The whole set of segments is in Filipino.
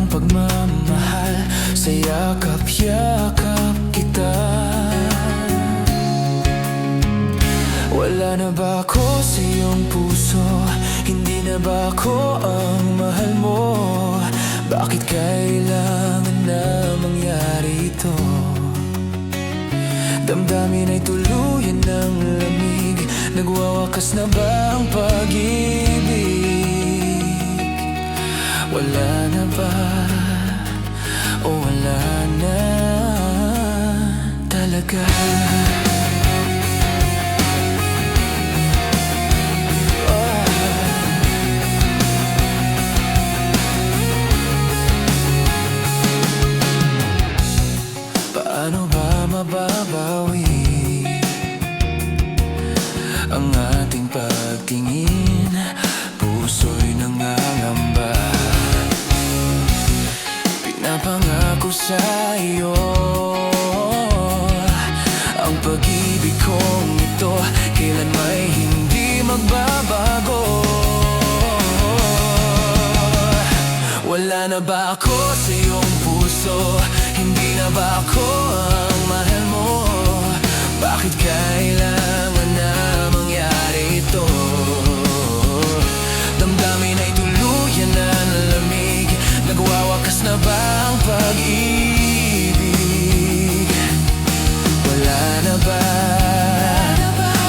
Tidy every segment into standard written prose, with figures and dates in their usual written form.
ng pagmamahal, sa yakap-yakap kita. Wala na ba ako sa iyong puso? Hindi na ba ako ang mahal mo? Bakit kailangan na mangyari ito? Damdamin ay tuluyan ng lamig, nagwawakas na ba ang pag-ibig? Wala na ba? O wala na talaga? Paano ba mababawi ang ating pagtingin? Puso'y nangangamba, pinapangako sa iyo ang pag-ibig kong ito, kailan may hindi magbabago. Wala na ba ako sa iyong puso? Hindi na ba ako ang mahal mo? Bakit kailangan na mangyari ito? Damdamin ay tuluyan na lamig, nagwawakas na ba ang pag-ibig? Wala na ba?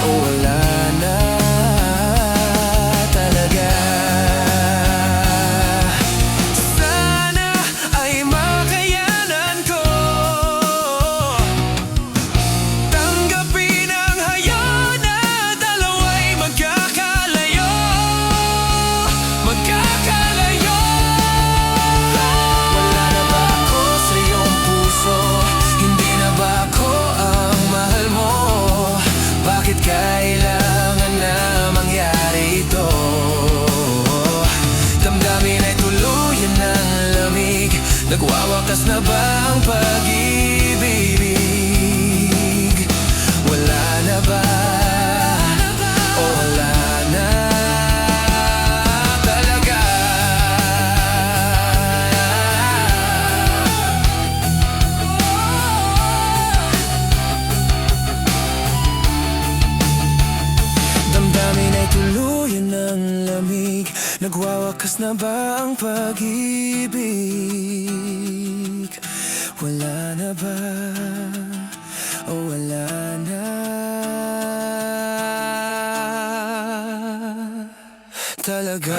O wala na talaga? Kailangan na mangyari ito? Damdamin ay tuluyan ng lamig, nagwawakas na ba ang pag-ibig? Wala na ba? O wala na talaga? Damdamin ay tuluyan ng lamig, nagwawakas na ba ang pag-ibig? Wala na ba? O wala na talaga?